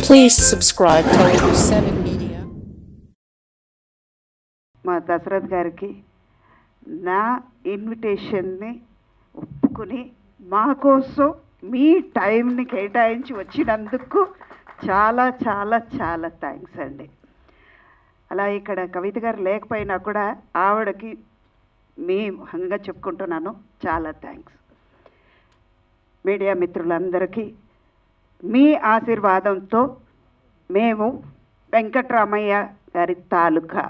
Please subscribe to 7 Media. మా దశరథ్ గారికి నా ఇన్విటేషన్ని ఒప్పుకుని మా కోసం మీ టైంని కేటాయించి వచ్చినందుకు చాలా చాలా చాలా థ్యాంక్స్ అండి. అలా ఇక్కడ కవిత గారు లేకపోయినా కూడా ఆవిడకి మీ హంగా చెప్పుకుంటున్నాను, చాలా థ్యాంక్స్. మీడియా మిత్రులందరికీ మీ ఆశీర్వాదంతో మేము వెంకట్రామయ్య గారి తాలూకా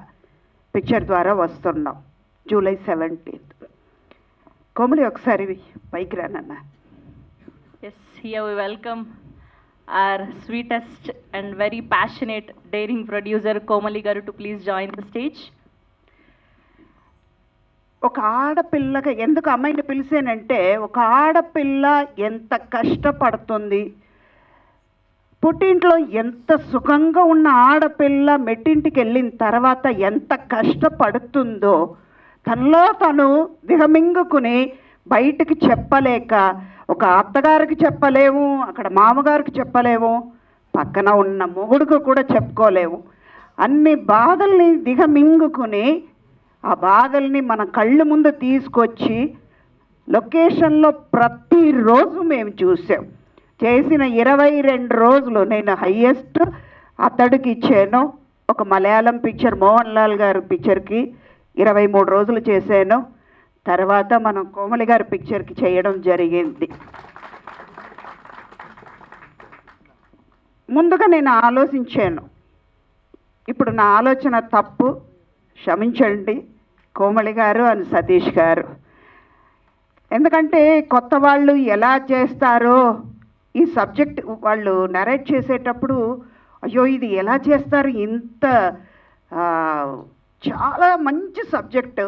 పిక్చర్ ద్వారా వస్తున్నాం జూలై 17th. కోమలి ఒకసారి పైకి రానన్నా. Yes, here we welcome our sweetest and very passionate, daring producer Komali Garu to please join the stage. ఒక ఆడపిల్లగా ఎందుకు అమ్మాయిని పిలిచానంటే, ఒక ఆడపిల్ల ఎంత కష్టపడుతుంది, పుట్టింట్లో ఎంత సుఖంగా ఉన్న ఆడపిల్ల మెట్టింటికి వెళ్ళిన తర్వాత ఎంత కష్టపడుతుందో తనలో తను దిగమింగుకుని బయటికి చెప్పలేక, ఒక అత్తగారికి చెప్పలేము, అక్కడ మామగారికి చెప్పలేము, పక్కన ఉన్న మొగుడుకు కూడా చెప్పుకోలేము. అన్ని బాధల్ని దిగమింగుకుని ఆ బాధల్ని మన కళ్ళు ముందు తీసుకొచ్చి లొకేషన్లో ప్రతిరోజు మేము చూసాం. చేసిన 22 రోజులు నేను హయ్యెస్ట్ అతడికి ఇచ్చాను. ఒక మలయాళం పిక్చర్ మోహన్ లాల్ గారి పిక్చర్కి 23 రోజులు చేశాను. తర్వాత మనం కోమలి గారి పిక్చర్కి చేయడం జరిగింది. ముందుగా నేను ఆలోచించాను, ఇప్పుడు నా ఆలోచన తప్పు, క్షమించండి కోమలి గారు అని సతీష్ గారు. ఎందుకంటే కొత్త వాళ్ళు ఎలా చేస్తారో ఈ సబ్జెక్ట్ వాళ్ళు నరేట్ చేసేటప్పుడు, అయ్యో ఇది ఎలా చేస్తారు, ఇంత చాలా మంచి సబ్జెక్టు,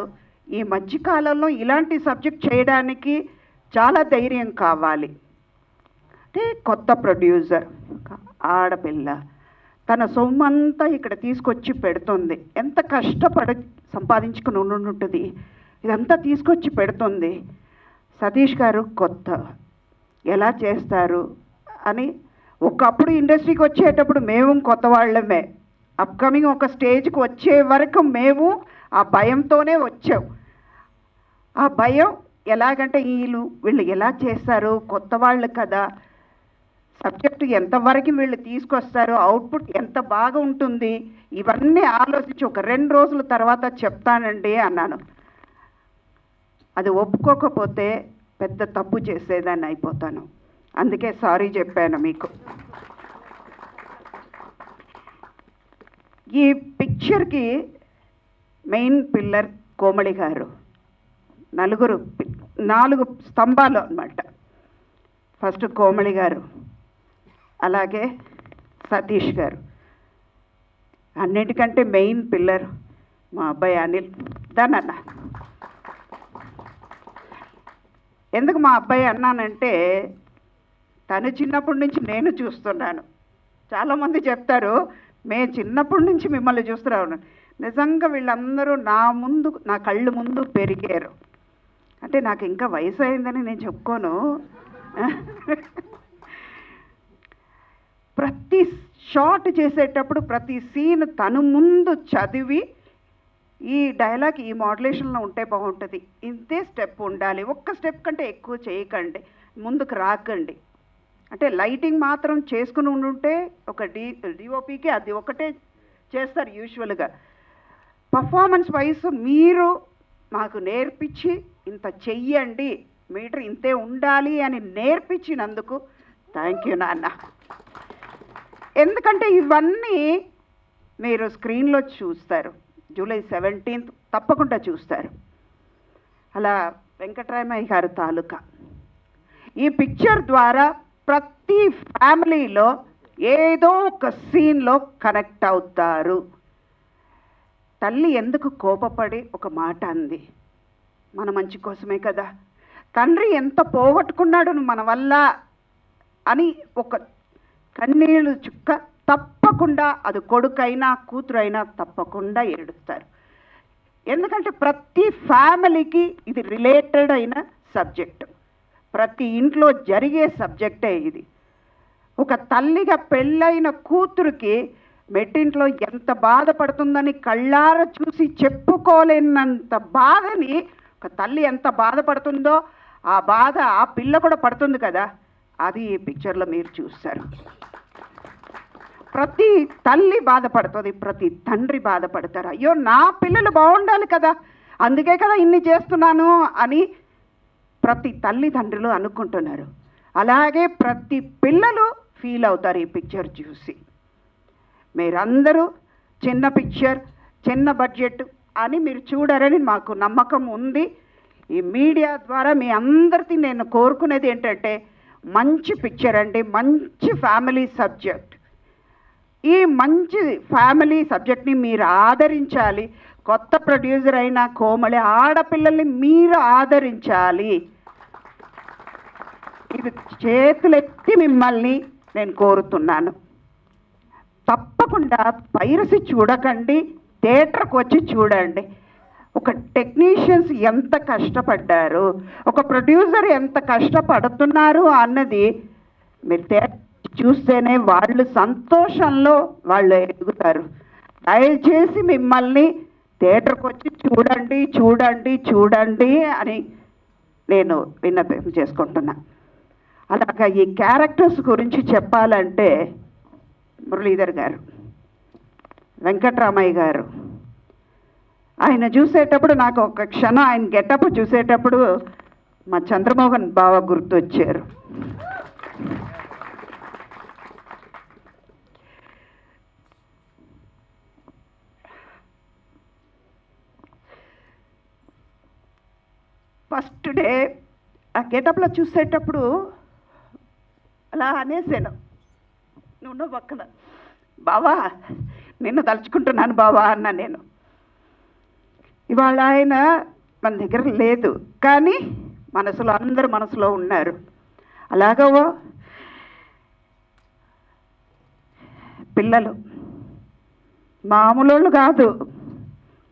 ఈ మధ్యకాలంలో ఇలాంటి సబ్జెక్ట్ చేయడానికి చాలా ధైర్యం కావాలి. అంటే కొత్త ప్రొడ్యూసర్, ఆడపిల్ల తన సొమ్మంతా ఇక్కడ తీసుకొచ్చి పెడుతుంది, ఎంత కష్టపడి సంపాదించుకుని ఉంటుంది, ఇదంతా తీసుకొచ్చి పెడుతుంది. సతీష్ గారు కొత్త, ఎలా చేస్తారు అని. ఒకప్పుడు ఇండస్ట్రీకి వచ్చేటప్పుడు మేము కొత్త వాళ్ళమే, అప్కమింగ్ ఒక స్టేజ్కి వచ్చే వరకు మేము ఆ భయంతోనే వచ్చాం. ఆ భయం ఎలాగంటే వీళ్ళు ఎలా చేస్తారు, కొత్త వాళ్ళు కదా, సబ్జెక్టు ఎంతవరకు వీళ్ళు తీసుకొస్తారు, అవుట్పుట్ ఎంత బాగా ఉంటుంది, ఇవన్నీ ఆలోచించి ఒక 2 రోజుల తర్వాత చెప్తానండి అన్నాను. అది ఒప్పుకోకపోతే పెద్ద తప్పు చేసేదాన్ని అయిపోతాను, అందుకే సారీ చెప్పాను మీకు. ఈ పిక్చర్కి మెయిన్ పిల్లర్ కోమలి గారు, 4 స్తంభాలు అన్నమాట. ఫస్ట్ కోమలి గారు, అలాగే సతీష్ గారు, అన్నిటికంటే మెయిన్ పిల్లర్ మా అబ్బాయి అనిల్. దానన్న ఎందుకు మా అబ్బాయి అన్నానంటే, తను చిన్నప్పటి నుంచి నేను చూస్తున్నాను. చాలామంది చెప్తారు మేము చిన్నప్పటి నుంచి మిమ్మల్ని చూస్తున్నాను. నిజంగా వీళ్ళందరూ నా కళ్ళు ముందు పెరిగారు. అంటే నాకు ఇంకా వయసు అయిందని నేను చెప్పుకోను. ప్రతి షాట్ చేసేటప్పుడు ప్రతి సీన్ తను ముందు చదివి, ఈ డైలాగ్ ఈ మోడ్యులేషన్లో ఉంటే బాగుంటుంది, ఇంతే స్టెప్ ఉండాలి, ఒక్క స్టెప్ కంటే ఎక్కువ చేయకండి, ముందుకు రాకండి. అంటే లైటింగ్ మాత్రం చేసుకుని ఉండుంటే ఒక డిఓపికి అది ఒకటే చేస్తారు యూజువల్గా. పర్ఫార్మెన్స్ వైజ్ మీరు మాకు నేర్పించి ఇంత చెయ్యండి, మీటర్ ఇంతే ఉండాలి అని నేర్పించినందుకు థ్యాంక్ యూ నాన్న. ఎందుకంటే ఇవన్నీ మీరు స్క్రీన్లో చూస్తారు, జూలై 17th తప్పకుండా చూస్తారు. అలా వెంకట్రామయ్య గారి తాలూకా ఈ పిక్చర్ ద్వారా ప్రతి ఫ్యామిలీలో ఏదో ఒక సీన్లో కనెక్ట్ అవుతారు. తల్లి ఎందుకు కోపపడి ఒక మాట అంది, మన మంచి కోసమే కదా. తండ్రి ఎంత పోగొట్టుకున్నాడు మన వల్ల అని ఒక కన్నీళ్ళు చుక్క తప్పకుండా, అది కొడుకైనా కూతురైనా తప్పకుండా ఏడుస్తారు. ఎందుకంటే ప్రతి ఫ్యామిలీకి ఇది రిలేటెడ్ అయిన సబ్జెక్టు, ప్రతి ఇంట్లో జరిగే సబ్జెక్టే ఇది. ఒక తల్లిగా పెళ్ళైన కూతురికి మెట్టింట్లో ఎంత బాధపడుతుందని కళ్ళారా చూసి చెప్పుకోలేనంత బాధని ఒక తల్లి ఎంత బాధపడుతుందో ఆ బాధ ఆ పిల్ల కూడా పడుతుంది కదా, అది ఈ పిక్చర్లో మీరు చూస్తారు. ప్రతి తల్లి బాధపడుతుంది, ప్రతి తండ్రి బాధపడతారు. అయ్యో నా పిల్లలు బాగుండాలి కదా, అందుకే కదా ఇన్ని చేస్తున్నాను అని ప్రతి తల్లిదండ్రులు అనుకుంటున్నారు. అలాగే ప్రతి పిల్లలు ఫీల్ అవుతారు ఈ పిక్చర్ చూసి. మీరందరూ చిన్న పిక్చర్, చిన్న బడ్జెట్ అని మీరు చూడరని మాకు నమ్మకం ఉంది. ఈ మీడియా ద్వారా మీ అందరికీ నేను కోరుకునేది ఏంటంటే మంచి పిక్చర్ అండి, మంచి ఫ్యామిలీ సబ్జెక్ట్. ఈ మంచి ఫ్యామిలీ సబ్జెక్ట్ని మీరు ఆదరించాలి. కొత్త ప్రొడ్యూసర్ అయిన కోమలి ఆడపిల్లల్ని మీరు ఆదరించాలి. ఇది చేతులెత్తి మిమ్మల్ని నేను కోరుతున్నాను. తప్పకుండా పైరసీ చూడకండి, థియేటర్కి వచ్చి చూడండి. ఒక టెక్నీషియన్స్ ఎంత కష్టపడ్డారు, ఒక ప్రొడ్యూసర్ ఎంత కష్టపడుతున్నారు అన్నది మీరు థియేటర్ చూస్తేనే వాళ్ళు సంతోషంలో వాళ్ళు ఎదుగుతారు. దయచేసి మిమ్మల్ని థియేటర్కి వచ్చి చూడండి చూడండి చూడండి అని నేను విన్నపం చేసుకుంటున్నా. అలాగా ఈ క్యారెక్టర్స్ గురించి చెప్పాలంటే మురళీధర్ గారు, వెంకట్రామయ్య గారు, ఆయన చూసేటప్పుడు నాకు ఒక క్షణం ఆయన గెటప్ చూసేటప్పుడు మా చంద్రమోహన్ బావ గుర్తొచ్చారు. ఫస్ట్ డే ఆ గెటప్లో చూసేటప్పుడు అలా అనేసాను, నువ్వు పక్కన బావా నిన్ను తలుచుకుంటున్నాను బావా అన్నా నేను. ఇవాళ ఆయన మన దగ్గర లేదు, కానీ మనసులో అందరు మనసులో ఉన్నారు. అలాగో పిల్లలు మామూలు కాదు,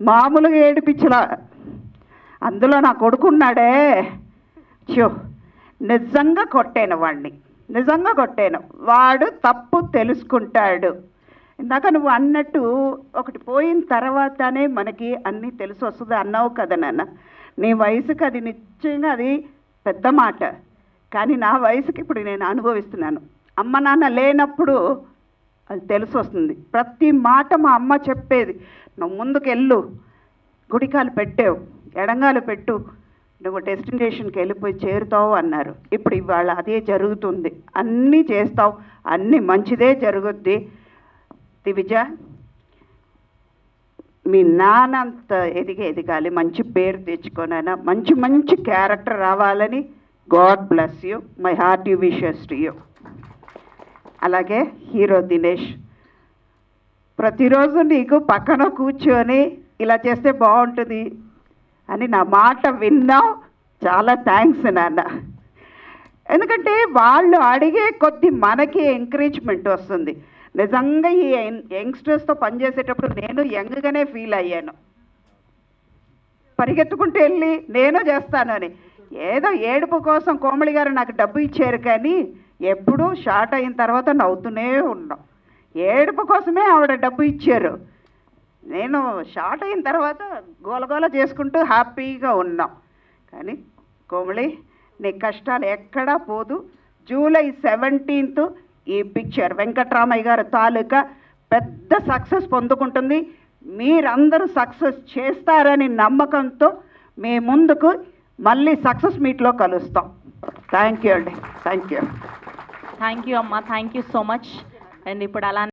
మామూలుగా ఏడిపించలా. అందులో నా కొడుకున్నాడే, చో నిజంగా కొట్టాను వాడిని, నిజంగా కొట్టాను. వాడు తప్పు తెలుసుకుంటాడు. ఇందాక నువ్వు అన్నట్టు ఒకటి పోయిన తర్వాతనే మనకి అన్నీ తెలిసి వస్తుంది అన్నావు కదా నాన్న. నీ వయసుకి అది నిజంగా అది పెద్ద మాట, కానీ నా వయసుకి ఇప్పుడు నేను అనుభవిస్తున్నాను. అమ్మ నాన్న లేనప్పుడు అది తెలిసి వస్తుంది. ప్రతి మాట మా అమ్మ చెప్పేది, నువ్వు ముందుకెళ్ళు, గుడికాలు పెట్టావు, ఎడంగాలు పెట్టు, నువ్వు డెస్టినేషన్కి వెళ్ళిపోయి చేరుతావు అన్నారు. ఇప్పుడు ఇవాళ అదే జరుగుతుంది. అన్నీ చేస్తావు, అన్నీ మంచిదే జరుగుద్ది. దివిజ, మీ నాన్నంత ఎదగాలి, మంచి పేరు తెచ్చుకోనైనా మంచి మంచి క్యారెక్టర్ రావాలని God bless you, my hearty wishes to you. అలాగే హీరో దినేష్, ప్రతిరోజు నీకు పక్కన కూర్చొని ఇలా చేస్తే బాగుంటుంది అని నా మాట విన్నావు, చాలా థ్యాంక్స్ నాన్న. ఎందుకంటే వాళ్ళు అడిగే కొద్ది మనకి ఎంకరేజ్మెంట్ వస్తుంది. నిజంగా ఈ యంగ్స్టర్స్తో పనిచేసేటప్పుడు నేను యంగ్గానే ఫీల్ అయ్యాను. పరిగెత్తుకుంటూ వెళ్ళి నేను చేస్తానని, ఏదో ఏడుపు కోసం కోమలి గారు నాకు డబ్బు ఇచ్చారు, కానీ ఎప్పుడూ షార్ట్ అయిన తర్వాత నవ్వుతూనే ఉన్నాం. ఏడుపు కోసమే ఆవిడ డబ్బు ఇచ్చారు, నేను షార్ట్ అయిన తర్వాత గోలగోల చేసుకుంటూ హ్యాపీగా ఉన్నాం. కానీ కోమలి, నీ కష్టాలు ఎక్కడా పోదు. జూలై 17th ఈ పిక్చర్ వెంకట్రామయ్య గారి తాలూకా పెద్ద సక్సెస్ పొందుకుంటుంది. మీరందరూ సక్సెస్ చేస్తారని నమ్మకంతో మీ ముందుకు మళ్ళీ సక్సెస్ మీట్లో కలుస్తాం. థ్యాంక్ యూ అండి, థ్యాంక్ యూ. థ్యాంక్ యూ అమ్మా, thank you so much. And ఇప్పుడు అలా